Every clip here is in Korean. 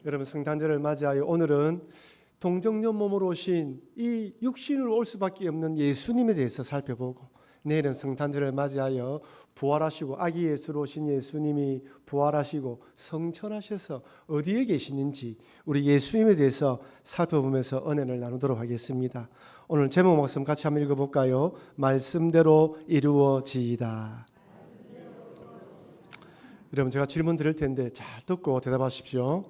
여러분, 성탄절을 맞이하여 오늘은 동정녀 몸으로 오신 이 육신으로 올 수밖에 없는 예수님에 대해서 살펴보고, 내일은 성탄절을 맞이하여 부활하시고 아기 예수로 오신 예수님이 부활하시고 성천하셔서 어디에 계시는지 우리 예수님에 대해서 살펴보면서 은혜를 나누도록 하겠습니다. 오늘 제목 말씀 같이 한번 읽어볼까요? 말씀대로 이루어지이다. 여러분, 제가 질문 드릴 텐데 잘 듣고 대답하십시오.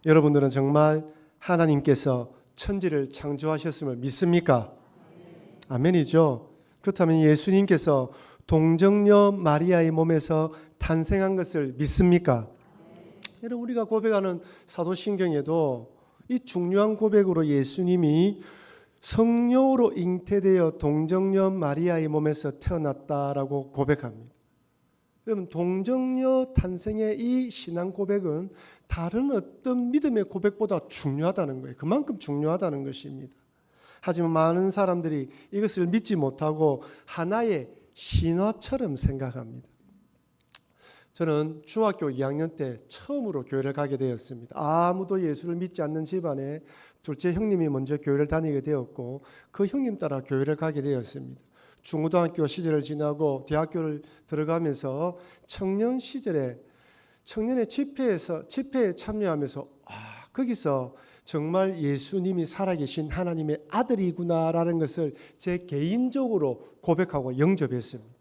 여러분들은 정말 하나님께서 천지를 창조하셨음을 믿습니까? 아멘이죠. 그렇다면 예수님께서 동정녀 마리아의 몸에서 탄생한 것을 믿습니까? 여러분, 우리가 고백하는 사도신경에도 이 중요한 고백으로 예수님이 성령으로 잉태되어 동정녀 마리아의 몸에서 태어났다라고 고백합니다. 여러분, 동정녀 탄생의 이 신앙 고백은 다른 어떤 믿음의 고백보다 중요하다는 거예요. 그만큼 중요하다는 것입니다. 하지만 많은 사람들이 이것을 믿지 못하고 하나의 신화처럼 생각합니다. 저는 중학교 2학년 때 처음으로 교회를 가게 되었습니다. 아무도 예수를 믿지 않는 집안에 둘째 형님이 먼저 교회를 다니게 되었고, 그 형님 따라 교회를 가게 되었습니다. 중고등학교 시절을 지나고 대학교를 들어가면서 청년 시절에 청년의 집회에 참여하면서 거기서 정말 예수님이 살아계신 하나님의 아들이구나라는 것을 제 개인적으로 고백하고 영접했습니다.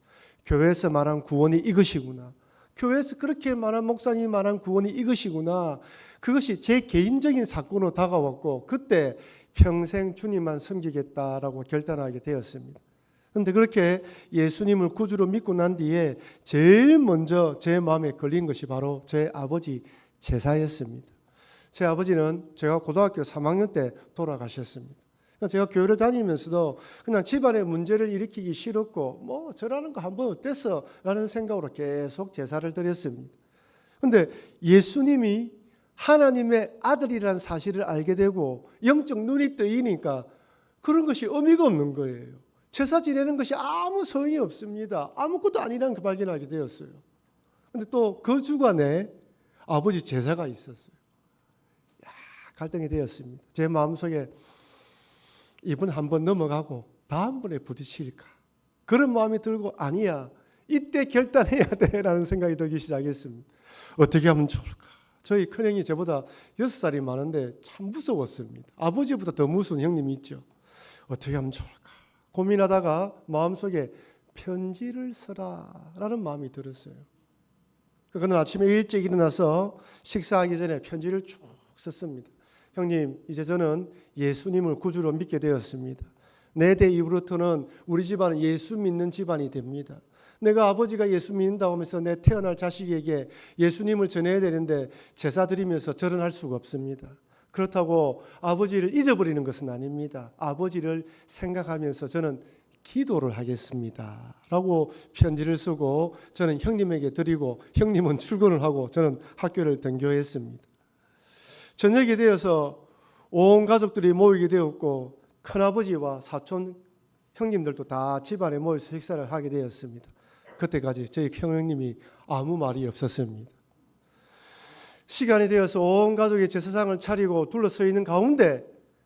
교회에서 말한 구원이 이것이구나. 교회에서 그렇게 말한 목사님이 말한 구원이 이것이구나. 그것이 제 개인적인 사건으로 다가왔고, 그때 평생 주님만 섬기겠다라고 결단하게 되었습니다. 그런데 그렇게 예수님을 구주로 믿고 난 뒤에 제일 먼저 제 마음에 걸린 것이 바로 제 아버지 제사였습니다. 제 아버지는 제가 고등학교 3학년 때 돌아가셨습니다. 제가 교회를 다니면서도 그냥 집안에 문제를 일으키기 싫었고, 뭐 저라는 거 한번 어땠어? 라는 생각으로 계속 제사를 드렸습니다. 그런데 예수님이 하나님의 아들이라는 사실을 알게 되고 영적 눈이 뜨이니까 그런 것이 의미가 없는 거예요. 제사 지내는 것이 아무 소용이 없습니다. 아무것도 아니라는 걸 발견하게 되었어요. 그런데 또 그 주간에 아버지 제사가 있었어요. 갈등이 되었습니다. 제 마음속에 이번 한번 넘어가고 다음번에 부딪힐까? 그런 마음이 들고, 아니야, 이때 결단해야 돼라는 생각이 들기 시작했습니다. 어떻게 하면 좋을까? 저희 큰형이 저보다 6살이 많은데 참 무서웠습니다. 아버지보다 더 무서운 형님이 있죠. 어떻게 하면 좋을까? 고민하다가 마음속에 편지를 써라라는 마음이 들었어요. 그날 아침에 일찍 일어나서 식사하기 전에 편지를 쭉 썼습니다. 형님, 이제 저는 예수님을 구주로 믿게 되었습니다. 내 대 이후부터는 우리 집안은 예수 믿는 집안이 됩니다. 내가 아버지가 예수 믿는다고 하면서 내 태어날 자식에게 예수님을 전해야 되는데 제사 드리면서 절은 할 수가 없습니다. 그렇다고 아버지를 잊어버리는 것은 아닙니다. 아버지를 생각하면서 저는 기도를 하겠습니다 라고 편지를 쓰고 저는 형님에게 드리고, 형님은 출근을 하고 저는 학교를 등교했습니다. 저녁이 되어서 온 가족들이 모이게 되었고, 큰아버지와 사촌 형님들도 다 집안에 모여서 식사를 하게 되었습니다. 그때까지 저희 형님이 아무 말이 없었습니다. 시간이 되어서 온 가족이 제사상을 차리고 둘러서 있는 가운데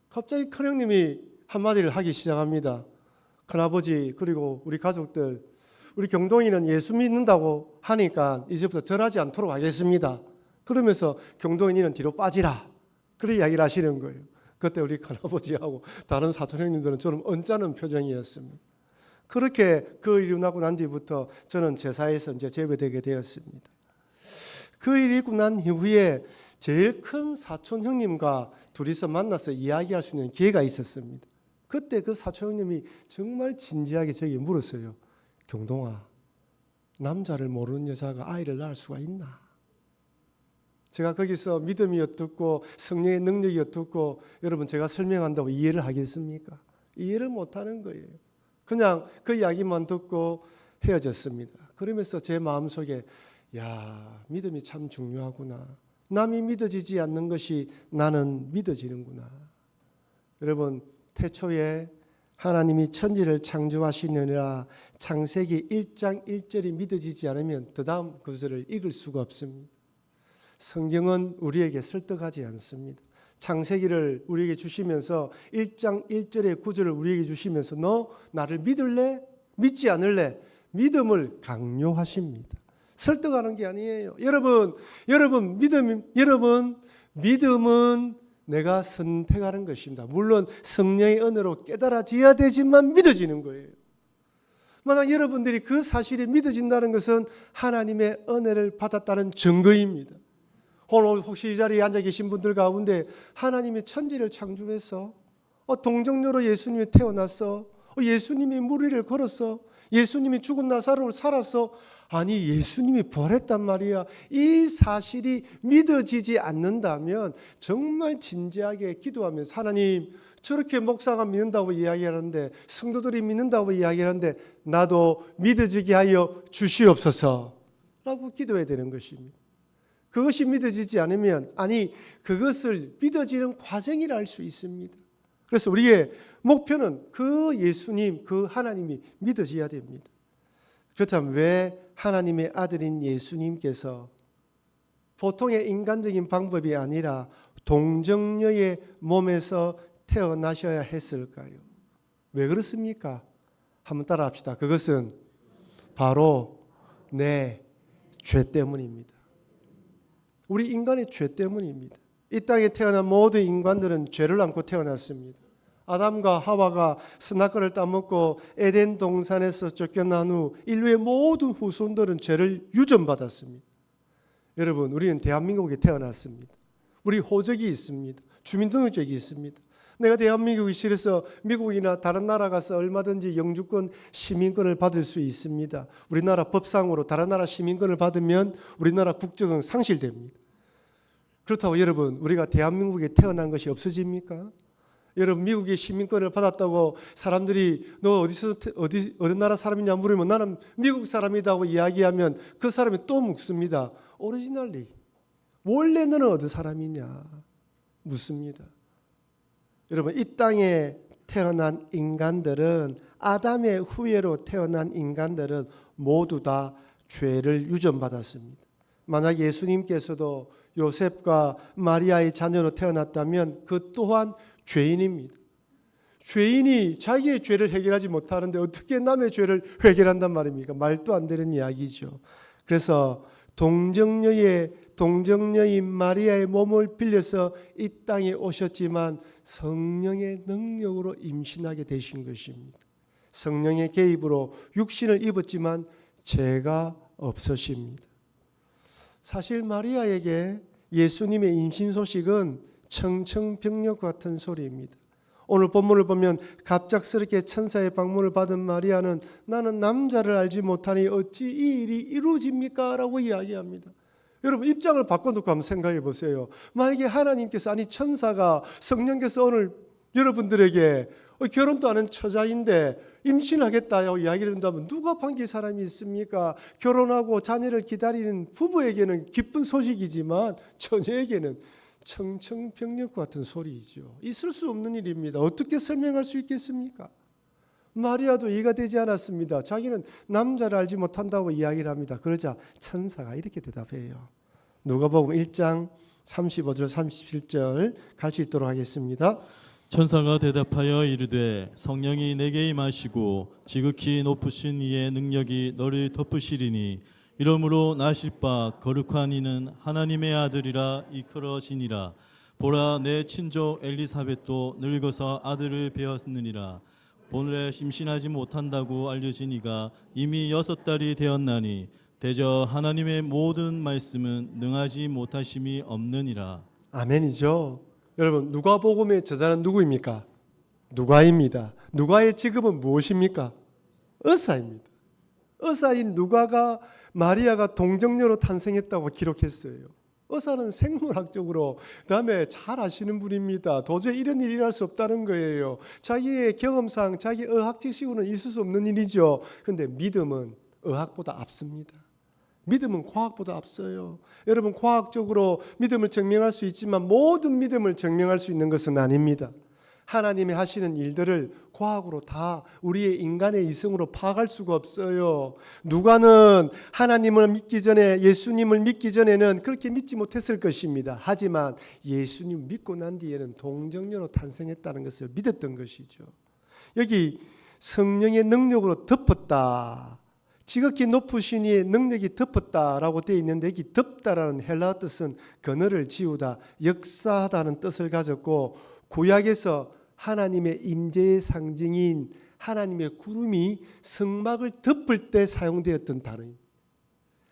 갑자기 큰형님이 한마디를 하기 시작합니다. 큰아버지, 그리고 우리 가족들, 우리 경동이는 예수 믿는다고 하니까 이제부터 절하지 않도록 하겠습니다. 그러면서 경동이는 뒤로 빠지라, 그런 이야기를 하시는 거예요. 그때 우리 큰아버지하고 다른 사촌 형님들은 저는 언짢은 표정이었습니다. 그렇게 그 일이 나고 난 뒤부터 저는 제사에서 이제 제외되게 되었습니다. 그 일이 있고 난 이후에 제일 큰 사촌 형님과 둘이서 만나서 이야기할 수 있는 기회가 있었습니다. 그때 그 사촌 형님이 정말 진지하게 저에게 물었어요. 경동아, 남자를 모르는 여자가 아이를 낳을 수가 있나? 제가 거기서 믿음이 어떻고 성령의 능력이 어떻고, 여러분, 제가 설명한다고 이해를 하겠습니까? 이해를 못하는 거예요. 그냥 그 이야기만 듣고 헤어졌습니다. 그러면서 제 마음속에, 야, 믿음이 참 중요하구나. 남이 믿어지지 않는 것이 나는 믿어지는구나. 여러분, 태초에 하나님이 천지를 창조하시느니라 창세기 1장 1절이 믿어지지 않으면 그 다음 구절을 읽을 수가 없습니다. 성경은 우리에게 설득하지 않습니다. 창세기를 우리에게 주시면서 1장 1절의 9절을 우리에게 주시면서 너 나를 믿을래? 믿지 않을래? 믿음을 강요하십니다. 설득하는 게 아니에요. 여러분 믿음은 내가 선택하는 것입니다. 물론 성령의 은혜로 깨달아져야 되지만 믿어지는 거예요. 만약 여러분들이 그 사실이 믿어진다는 것은 하나님의 은혜를 받았다는 증거입니다. 오늘 혹시 이 자리에 앉아 계신 분들 가운데 하나님이 천지를 창조해서 동정녀로 예수님이 태어났어. 예수님이 물 위를 걸었어. 예수님이 죽은 나사로를 살았어. 아니 예수님이 부활했단 말이야. 이 사실이 믿어지지 않는다면 정말 진지하게 기도하면서 하나님 저렇게 목사가 믿는다고 이야기하는데 성도들이 믿는다고 이야기하는데 나도 믿어지게 하여 주시옵소서 라고 기도해야 되는 것입니다. 그것이 믿어지지 않으면 그것을 믿어지는 과정이라 할 수 있습니다. 그래서 우리의 목표는 그 예수님, 그 하나님이 믿어져야 됩니다. 그렇다면 왜 하나님의 아들인 예수님께서 보통의 인간적인 방법이 아니라 동정녀의 몸에서 태어나셔야 했을까요? 왜 그렇습니까? 한번 따라합시다. 그것은 바로 내 죄 때문입니다. 우리 인간의 죄 때문입니다. 이 땅에 태어난 모든 인간들은 죄를 안고 태어났습니다. 아담과 하와가 선악과를 따먹고 에덴 동산에서 쫓겨난 후 인류의 모든 후손들은 죄를 유전받았습니다. 여러분, 우리는 대한민국에 태어났습니다. 우리 호적이 있습니다. 주민등록증이 있습니다. 내가 대한민국이 싫어서 미국이나 다른 나라 가서 얼마든지 영주권, 시민권을 받을 수 있습니다. 우리나라 법상으로 다른 나라 시민권을 받으면 우리나라 국적은 상실됩니다. 그렇다고 여러분, 우리가 대한민국에 태어난 것이 없어집니까? 여러분, 미국의 시민권을 받았다고 사람들이 너 어디 나라 사람이냐 물으면 나는 미국 사람이라고 이야기하면 그 사람이 또 묻습니다. 오리지널리 원래 너는 어디 사람이냐 묻습니다. 여러분, 이 땅에 태어난 인간들은 아담의 후예로 태어난 인간들은 모두 다 죄를 유전받았습니다. 만약 예수님께서도 요셉과 마리아의 자녀로 태어났다면 그 또한 죄인입니다. 죄인이 자기의 죄를 해결하지 못하는데 어떻게 남의 죄를 해결한단 말입니까? 말도 안 되는 이야기죠. 그래서 동정녀인 마리아의 몸을 빌려서 이 땅에 오셨지만 성령의 능력으로 임신하게 되신 것입니다. 성령의 개입으로 육신을 입었지만 죄가 없으십니다. 사실 마리아에게 예수님의 임신 소식은 청청병력 같은 소리입니다. 오늘 본문을 보면 갑작스럽게 천사의 방문을 받은 마리아는 나는 남자를 알지 못하니 어찌 이 일이 이루어집니까? 라고 이야기합니다. 여러분, 입장을 바꿔놓고 한번 생각해 보세요. 만약에 하나님께서 천사가 성령께서 오늘 여러분들에게 결혼도 하는 처자인데 임신하겠다고 이야기를 한다면 누가 반길 사람이 있습니까? 결혼하고 자녀를 기다리는 부부에게는 기쁜 소식이지만 처녀에게는 청청병력 같은 소리이죠. 있을 수 없는 일입니다. 어떻게 설명할 수 있겠습니까? 마리아도 이해가 되지 않았습니다. 자기는 남자를 알지 못한다고 이야기를 합니다. 그러자 천사가 이렇게 대답해요. 누가복음 1장 35절 37절 같이 읽도록 하겠습니다. 천사가 대답하여 이르되 성령이 내게 임하시고 지극히 높으신 이의 능력이 너를 덮으시리니 이러므로 나실 바 거룩한 이는 하나님의 아들이라 이끌어지니라. 보라, 내 친족 엘리사벳도 늙어서 아들을 배었느니라. 본래 임신하지 못한다고 알려진 이가 이미 6달이 되었나니 대저 하나님의 모든 말씀은 능하지 못하심이 없느니라. 아멘이죠. 여러분, 누가복음의 저자는 누구입니까? 누가입니다. 누가의 직업은 무엇입니까? 의사입니다. 의사인 누가가 마리아가 동정녀로 탄생했다고 기록했어요. 의사는 생물학적으로 그다음에 잘 아시는 분입니다. 도저히 이런 일이 일어날 수 없다는 거예요. 자기의 경험상 자기 의학 지식으로는 있을 수 없는 일이죠. 그런데 믿음은 의학보다 앞섭니다. 믿음은 과학보다 앞서요. 여러분, 과학적으로 믿음을 증명할 수 있지만 모든 믿음을 증명할 수 있는 것은 아닙니다. 하나님이 하시는 일들을 과학으로 다 우리의 인간의 이성으로 파악할 수가 없어요. 누가는 하나님을 믿기 전에, 예수님을 믿기 전에는 그렇게 믿지 못했을 것입니다. 하지만 예수님 믿고 난 뒤에는 동정녀로 탄생했다는 것을 믿었던 것이죠. 여기 성령의 능력으로 덮었다, 지극히 높으신 이의 능력이 덮었다라고 되어 있는데, 여기 덮다라는 헬라어 뜻은 그늘을 지우다, 역사하다는 뜻을 가졌고, 구약에서 하나님의 임재의 상징인 하나님의 구름이 성막을 덮을 때 사용되었던 단어입니다.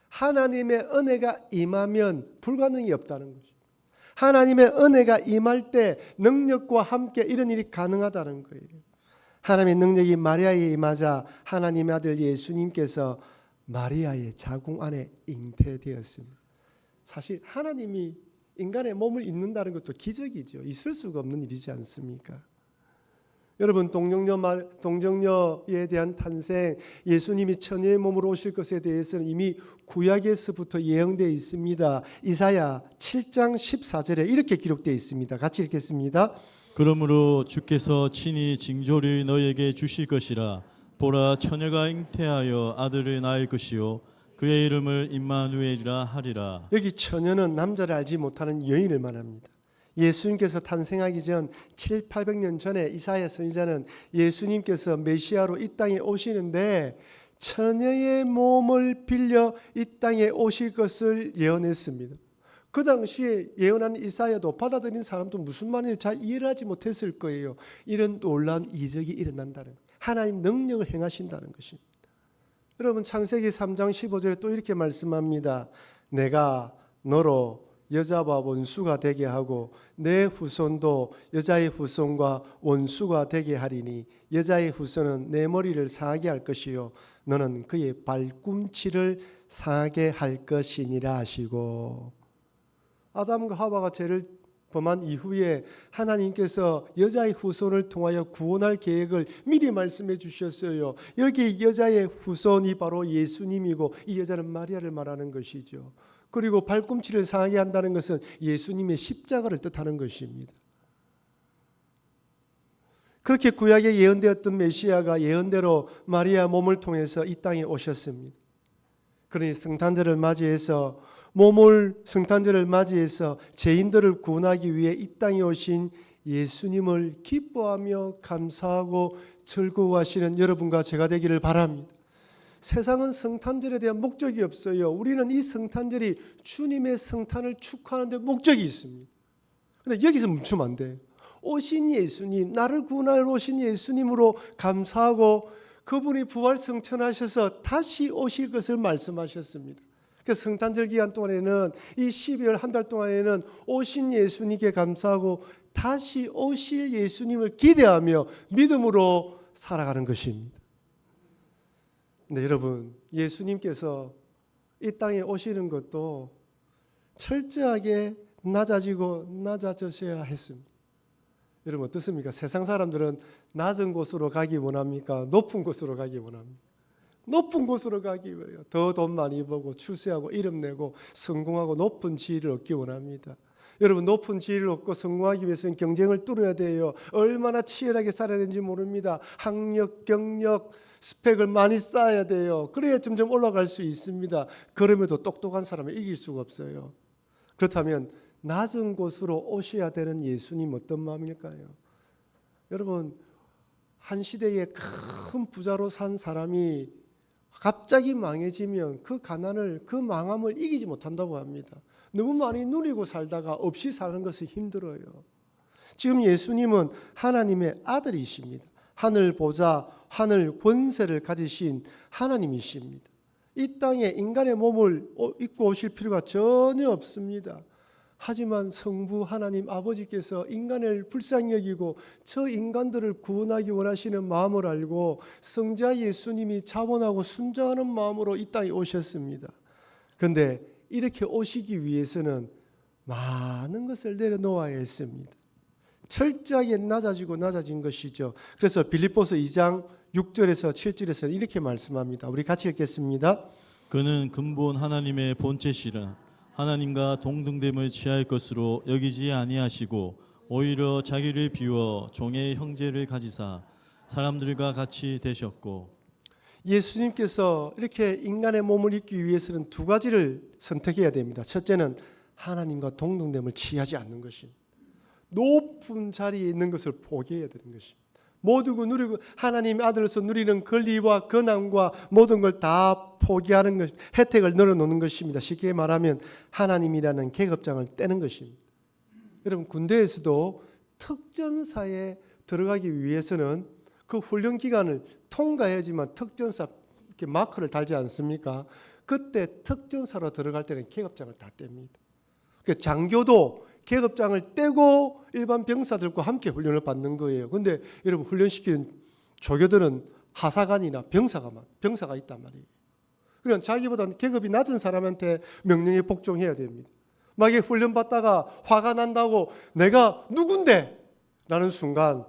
하나님의 은혜가 임하면 불가능이 없다는 거죠. 하나님의 은혜가 임할 때 능력과 함께 이런 일이 가능하다는 거예요. 하나님의 능력이 마리아에 임하자 하나님의 아들 예수님께서 마리아의 자궁 안에 잉태되었습니다. 사실 하나님이 인간의 몸을 잇는다는 것도 기적이죠. 있을 수가 없는 일이지 않습니까? 여러분, 동정녀에 대한 탄생, 예수님이 처녀의 몸으로 오실 것에 대해서는 이미 구약에서부터 예언되어 있습니다. 이사야 7장 14절에 이렇게 기록되어 있습니다. 같이 읽겠습니다. 그러므로 주께서 친히 징조를 너에게 주실 것이라. 보라, 처녀가 잉태하여 아들을 낳을 것이요 그의 이름을 임마누엘이라 하리라. 여기 처녀는 남자를 알지 못하는 여인을 말합니다. 예수님께서 탄생하기 전 7, 800년 전에 이사야 선지자는 예수님께서 메시아로 이 땅에 오시는데 처녀의 몸을 빌려 이 땅에 오실 것을 예언했습니다. 그 당시에 예언한 이사야도 받아들인 사람도 무슨 말인지 잘 이해를 하지 못했을 거예요. 이런 놀라운 이적이 일어난다는, 하나님 능력을 행하신다는 것입니다. 여러분, 창세기 3장 15절에 또 이렇게 말씀합니다. 내가 너로 여자와 원수가 되게 하고 내 후손도 여자의 후손과 원수가 되게 하리니 여자의 후손은 내 머리를 상하게 할 것이요 너는 그의 발꿈치를 상하게 할 것이니라 하시고, 아담과 하와가 죄를 범한 이후에 하나님께서 여자의 후손을 통하여 구원할 계획을 미리 말씀해 주셨어요. 여기 여자의 후손이 바로 예수님이고 이 여자는 마리아를 말하는 것이죠. 그리고 발꿈치를 상하게 한다는 것은 예수님의 십자가를 뜻하는 것입니다. 그렇게 구약에 예언되었던 메시아가 예언대로 마리아 몸을 통해서 이 땅에 오셨습니다. 그러니 성탄절을 맞이해서 성탄절을 맞이해서 죄인들을 구원하기 위해 이 땅에 오신 예수님을 기뻐하며 감사하고 즐거워하시는 여러분과 제가 되기를 바랍니다. 세상은 성탄절에 대한 목적이 없어요. 우리는 이 성탄절이 주님의 성탄을 축하하는 데 목적이 있습니다. 그런데 여기서 멈추면 안 돼요. 오신 예수님, 나를 구원하러 오신 예수님으로 감사하고 그분이 부활 승천하셔서 다시 오실 것을 말씀하셨습니다. 그 성탄절 기간 동안에는, 이 12월 한 달 동안에는 오신 예수님께 감사하고 다시 오실 예수님을 기대하며 믿음으로 살아가는 것입니다. 근데 여러분, 예수님께서 이 땅에 오시는 것도 철저하게 낮아져야 했습니다. 여러분 어떻습니까? 세상 사람들은 낮은 곳으로 가기 원합니까? 높은 곳으로 가기 원합니까? 높은 곳으로 가기 위해요. 더 돈 많이 벌고 출세하고 이름 내고 성공하고 높은 지위를 얻기 원합니다. 여러분, 높은 지위를 얻고 성공하기 위해서는 경쟁을 뚫어야 돼요. 얼마나 치열하게 살아야 되는지 모릅니다. 학력, 경력, 스펙을 많이 쌓아야 돼요. 그래야 점점 올라갈 수 있습니다. 그럼에도 똑똑한 사람을 이길 수가 없어요. 그렇다면 낮은 곳으로 오셔야 되는 예수님 어떤 마음일까요? 여러분, 한 시대에 큰 부자로 산 사람이 갑자기 망해지면 그 가난을, 그 망함을 이기지 못한다고 합니다. 너무 많이 누리고 살다가 없이 사는 것은 힘들어요. 지금 예수님은 하나님의 아들이십니다. 하늘 보좌, 하늘 권세를 가지신 하나님이십니다. 이 땅에 인간의 몸을 입고 오실 필요가 전혀 없습니다. 하지만 성부 하나님 아버지께서 인간을 불쌍히 여기고 저 인간들을 구원하기 원하시는 마음을 알고 성자 예수님이 자원하고 순종하는 마음으로 이 땅에 오셨습니다. 그런데 이렇게 오시기 위해서는 많은 것을 내려놓아야 했습니다. 철저하게 낮아진 것이죠. 그래서 빌립보서 2장 6절에서 7절에서 이렇게 말씀합니다. 우리 같이 읽겠습니다. 그는 근본 하나님의 본체시라. 하나님과 동등됨을 취할 것으로 여기지 아니하시고 오히려 자기를 비워 종의 형제를 가지사 사람들과 같이 되셨고 예수님께서 이렇게 인간의 몸을 입기 위해서는 두 가지를 선택해야 됩니다. 첫째는 하나님과 동등됨을 취하지 않는 것입니다. 높은 자리에 있는 것을 포기해야 되는 것입니다. 모두가 누리고 하나님의 아들로서 누리는 권리와 권한과 모든 걸 다 포기하는 것, 혜택을 늘어놓는 것입니다. 쉽게 말하면 하나님이라는 계급장을 떼는 것입니다. 여러분 군대에서도 특전사에 들어가기 위해서는 그 훈련 기간을 통과해야지만 특전사 이렇게 마크를 달지 않습니까? 그때 특전사로 들어갈 때는 계급장을 다 뗍니다. 그 장교도 계급장을 떼고 일반 병사들과 함께 훈련을 받는 거예요. 그런데 여러분 훈련시키는 조교들은 하사관이나 병사가 있단 말이에요. 그러니까 자기보다 계급이 낮은 사람한테 명령에 복종해야 됩니다. 막 이게 훈련 받다가 화가 난다고 내가 누군데? 라는 순간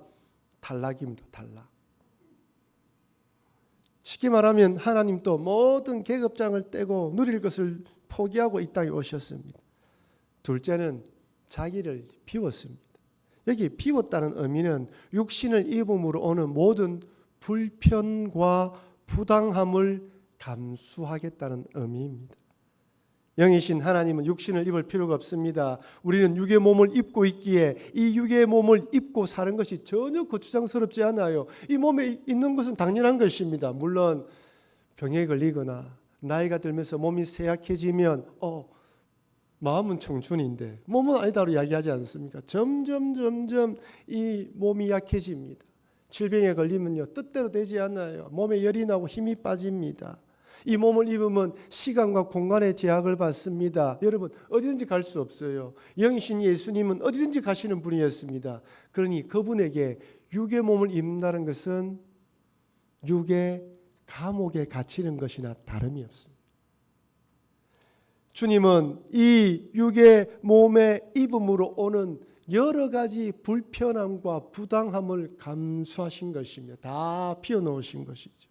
탈락입니다. 탈락. 쉽게 말하면 하나님도 모든 계급장을 떼고 누릴 것을 포기하고 이 땅에 오셨습니다. 둘째는 자기를 비웠습니다. 여기 비웠다는 의미는 육신을 입음으로 오는 모든 불편과 부당함을 감수하겠다는 의미입니다. 영이신 하나님은 육신을 입을 필요가 없습니다. 우리는 육의 몸을 입고 있기에 이 육의 몸을 입고 사는 것이 전혀 거추장스럽지 않아요. 이 몸에 있는 것은 당연한 것입니다. 물론 병에 걸리거나 나이가 들면서 몸이 쇠약해지면 마음은 청춘인데 몸은 아니다로 이야기하지 않습니까? 점점 이 몸이 약해집니다. 질병에 걸리면요 뜻대로 되지 않아요. 몸에 열이 나고 힘이 빠집니다. 이 몸을 입으면 시간과 공간의 제약을 받습니다. 여러분 어디든지 갈 수 없어요. 영이신 예수님은 어디든지 가시는 분이었습니다. 그러니 그분에게 육의 몸을 입는다는 것은 육의 감옥에 갇히는 것이나 다름이 없습니다. 주님은 이 육의 몸에 입음으로 오는 여러 가지 불편함과 부당함을 감수하신 것이며 다 피워놓으신 것이죠.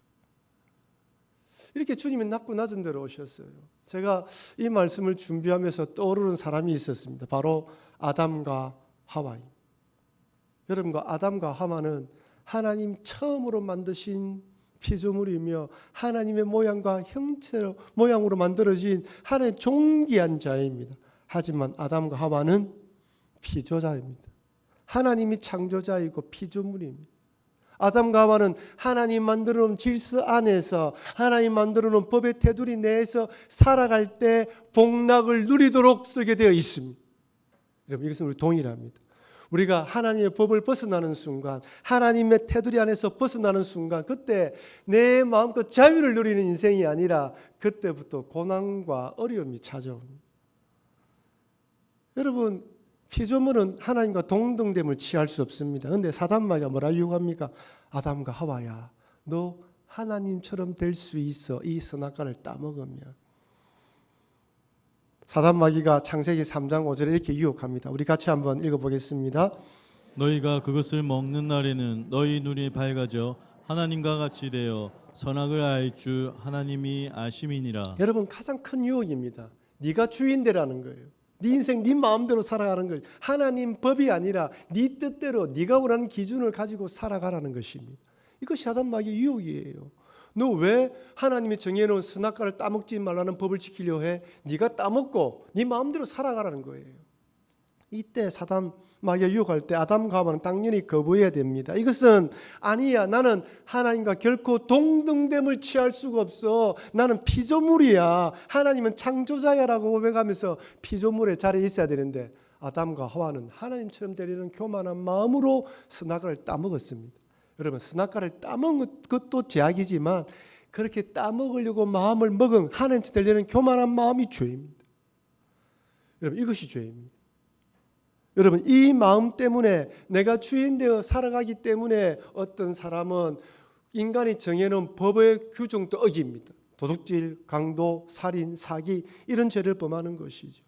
이렇게 주님이 낮고 낮은 데로 오셨어요. 제가 이 말씀을 준비하면서 떠오르는 사람이 있었습니다. 바로 아담과 하와입니다. 여러분과 아담과 하와는 하나님 처음으로 만드신 피조물이며 하나님의 모양과 형체로 모양으로 만들어진 하나님의 존귀한 자입니다. 하지만 아담과 하와는 피조자입니다. 하나님이 창조자이고 피조물입니다. 아담과 하와는 하나님 만들어 놓은 질서 안에서 하나님 만들어 놓은 법의 테두리 내에서 살아갈 때 복락을 누리도록 쓰게 되어 있습니다. 여러분 이것은 우리 동일합니다. 우리가 하나님의 법을 벗어나는 순간 하나님의 테두리 안에서 벗어나는 순간 그때 내 마음껏 자유를 누리는 인생이 아니라 그때부터 고난과 어려움이 찾아옵니다. 여러분 피조물은 하나님과 동등됨을 취할 수 없습니다. 그런데 사단마귀가 뭐라 유혹합니까? 아담과 하와야 너 하나님처럼 될 수 있어. 이 선악과를 따먹으면. 사단마귀가 창세기 3장 5절에 이렇게 유혹합니다. 우리 같이 한번 읽어보겠습니다. 너희가 그것을 먹는 날에는 너희 눈이 밝아져 하나님과 같이 되어 선악을 알 줄 하나님이 아심이니라. 여러분 가장 큰 유혹입니다. 네가 주인되라는 거예요. 네 인생 네 마음대로 살아가는 거예요. 하나님 법이 아니라 네 뜻대로 네가 원하는 기준을 가지고 살아가라는 것입니다. 이것이 사단마귀의 유혹이에요. 너 왜 하나님이 정해놓은 선악과를 따먹지 말라는 법을 지키려 해? 네가 따먹고 네 마음대로 살아가라는 거예요. 이때 사단마귀가 유혹할 때 아담과 하와는 당연히 거부해야 됩니다. 이것은 아니야. 나는 하나님과 결코 동등됨을 취할 수가 없어. 나는 피조물이야. 하나님은 창조자야라고 고백하면서 피조물의 자리에 있어야 되는데 아담과 하와는 하나님처럼 되려는 교만한 마음으로 선악과를 따먹었습니다. 여러분 선악과를 따먹은 것도 제약이지만 그렇게 따먹으려고 마음을 먹은 하나님처럼 되려는 교만한 마음이 죄입니다. 여러분 이것이 죄입니다. 여러분 이 마음 때문에 내가 주인되어 살아가기 때문에 어떤 사람은 인간이 정해놓은 법의 규정도 어깁니다. 도둑질, 강도, 살인, 사기 이런 죄를 범하는 것이죠.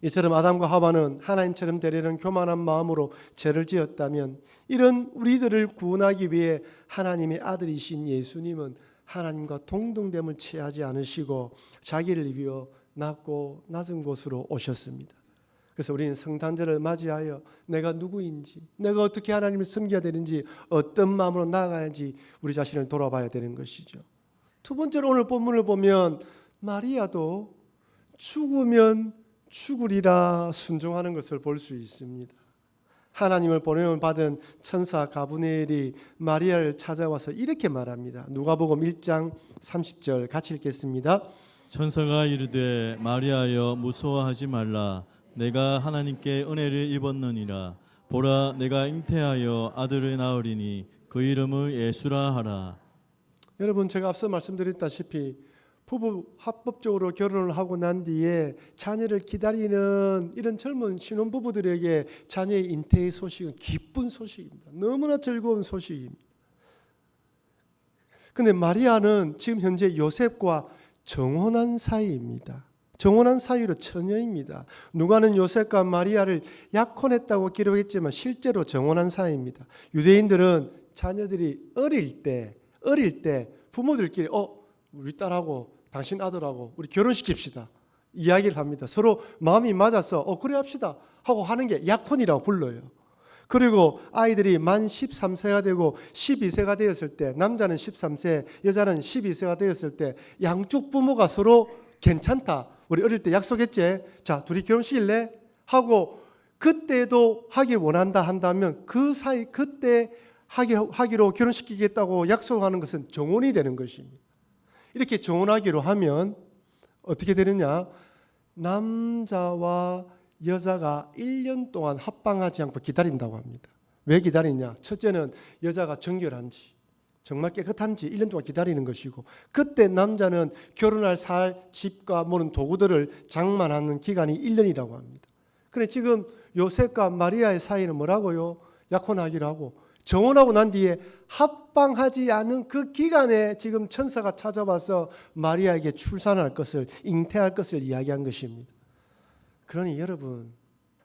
이처럼 아담과 하와는 하나님처럼 되려는 교만한 마음으로 죄를 지었다면 이런 우리들을 구원하기 위해 하나님의 아들이신 예수님은 하나님과 동등됨을 취하지 않으시고 자기를 비워 낮고 낮은 곳으로 오셨습니다. 그래서 우리는 성탄절을 맞이하여 내가 누구인지, 내가 어떻게 하나님을 섬겨야 되는지, 어떤 마음으로 나아가는지 우리 자신을 돌아봐야 되는 것이죠. 두 번째로 오늘 본문을 보면 마리아도 죽으면 죽으리라 순종하는 것을 볼 수 있습니다. 하나님을 보냄을 받은 천사 가브리엘이 마리아를 찾아와서 이렇게 말합니다. 누가복음 1장 30절 같이 읽겠습니다. 천사가 이르되 마리아여 무서워하지 말라. 내가 하나님께 은혜를 입었느니라. 보라 내가 잉태하여 아들을 낳으리니 그 이름을 예수라 하라. 여러분, 제가 앞서 말씀드렸다시피 부부 합법적으로 결혼을 하고 난 뒤에 자녀를 기다리는 이런 젊은 신혼부부들에게 자녀의 잉태의 소식은 기쁜 소식입니다. 너무나 즐거운 소식입니다. 그런데 마리아는 지금 현재 요셉과 정혼한 사이입니다. 정혼한 사이로 처녀입니다. 누가는 요셉과 마리아를 약혼했다고 기록했지만 실제로 정혼한 사이입니다. 유대인들은 자녀들이 어릴 때 부모들끼리 우리 딸하고 당신 아들하고 우리 결혼시킵시다 이야기를 합니다. 서로 마음이 맞아서 그래 합시다 하고 하는 게 약혼이라고 불러요. 그리고 아이들이 만 13세가 되고 12세가 되었을 때, 남자는 13세, 여자는 12세가 되었을 때 양쪽 부모가 서로 괜찮다, 우리 어릴 때 약속했지, 자 둘이 결혼시킬래? 하고 그때도 하길 원한다 한다면 그 사이 그때 하기로 결혼시키겠다고 약속하는 것은 정혼이 되는 것입니다. 이렇게 정혼하기로 하면 어떻게 되느냐? 남자와 여자가 1년 동안 합방하지 않고 기다린다고 합니다. 왜 기다리냐? 첫째는 여자가 정결한지, 정말 깨끗한지 1년 동안 기다리는 것이고, 그때 남자는 결혼할 살 집과 모든 도구들을 장만하는 기간이 1년이라고 합니다. 그래 지금 요셉과 마리아의 사이는 뭐라고요? 약혼하기로 하고 정혼하고 난 뒤에 합방하지 않은 그 기간에 지금 천사가 찾아와서 마리아에게 출산할 것을, 잉태할 것을 이야기한 것입니다. 그러니 여러분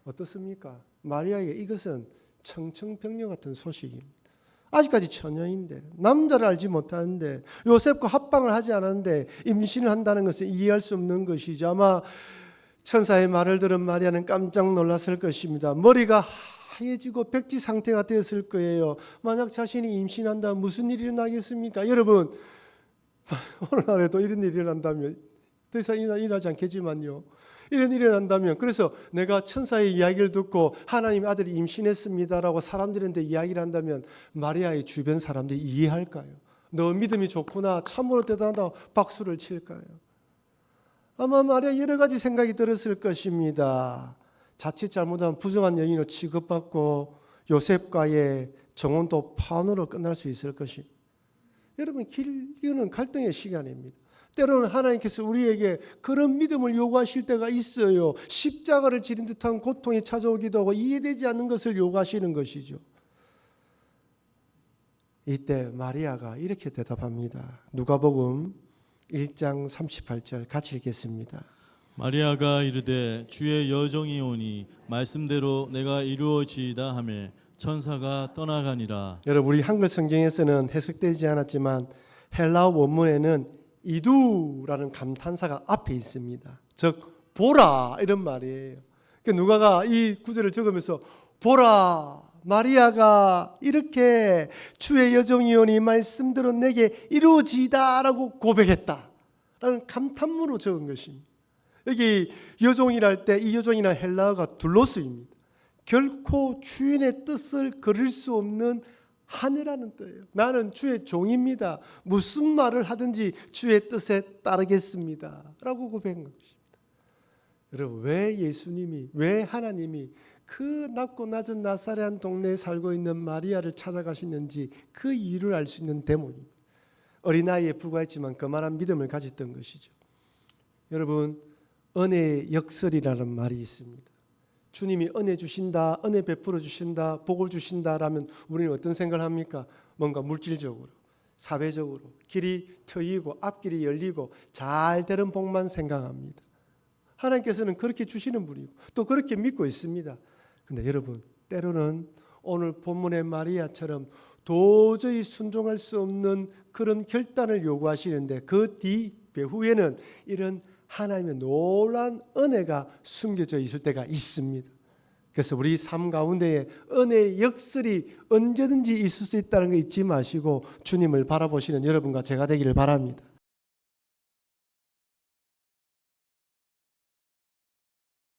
어떻습니까? 마리아에게 이것은 청청병력 같은 소식입니다. 아직까지 처녀인데, 남자를 알지 못하는데, 요셉과 합방을 하지 않았는데 임신을 한다는 것은 이해할 수 없는 것이죠. 아마 천사의 말을 들은 마리아는 깜짝 놀랐을 것입니다. 머리가 하얘지고 백지 상태가 되었을 거예요. 만약 자신이 임신한다면 무슨 일이 일어나겠습니까? 여러분, 오늘날에도 이런 일이 일어난다면, 더 이상 일어나지 않겠지만요, 이런 일이 일어난다면, 그래서 내가 천사의 이야기를 듣고 하나님의 아들이 임신했습니다라고 사람들한테 이야기를 한다면 마리아의 주변 사람들이 이해할까요? 너 믿음이 좋구나, 참으로 대단하다 박수를 칠까요? 아마 마리아 여러 가지 생각이 들었을 것입니다. 자칫 잘못하면 부정한 여인으로 취급받고 요셉과의 정혼도 파혼으로 끝날 수 있을 것입니다. 여러분, 이거는 갈등의 시간입니다. 때로는 하나님께서 우리에게 그런 믿음을 요구하실 때가 있어요. 십자가를 지른 듯한 고통이 찾아오기도 하고 이해되지 않는 것을 요구하시는 것이죠. 이때 마리아가 이렇게 대답합니다. 누가복음 1장 38절 같이 읽겠습니다. 마리아가 이르되 주의 여종이 오니 말씀대로 내가 이루어지이다 하매 천사가 떠나가니라. 여러분, 우리 한글 성경에서는 해석되지 않았지만 헬라어 원문에는 이두라는 감탄사가 앞에 있습니다. 즉 보라 이런 말이에요. 그러니까 누가가 이 구절을 적으면서 보라 마리아가 이렇게 주의 여종이 오니 말씀대로 내게 이루어지이다라고 고백했다라는 감탄문으로 적은 것입니다. 여기 여종이랄 때 이 여종이나 헬라어가 둘로스입니다. 결코 주인의 뜻을 거릴 수 없는 하느라는 뜻이에요. 나는 주의 종입니다. 무슨 말을 하든지 주의 뜻에 따르겠습니다 라고 고백한 것입니다. 여러분, 왜 예수님이, 왜 하나님이 그 낮고 낮은 나사렛 동네에 살고 있는 마리아를 찾아가시는지 그 이유를 알 수 있는 대목입니다. 어린아이에 불과했지만 그만한 믿음을 가졌던 것이죠. 여러분, 은혜의 역설이라는 말이 있습니다. 주님이 은혜 주신다, 은혜 베풀어 주신다, 복을 주신다라면 우리는 어떤 생각을 합니까? 뭔가 물질적으로, 사회적으로 길이 트이고 앞길이 열리고 잘 되는 복만 생각합니다. 하나님께서는 그렇게 주시는 분이고 또 그렇게 믿고 있습니다. 그런데 여러분, 때로는 오늘 본문의 마리아처럼 도저히 순종할 수 없는 그런 결단을 요구하시는데 그 뒤 배후에는 이런 하나님의 놀라운 은혜가 숨겨져 있을 때가 있습니다. 그래서 우리 삶 가운데에 은혜의 역설이 언제든지 있을 수 있다는 거 잊지 마시고 주님을 바라보시는 여러분과 제가 되기를 바랍니다.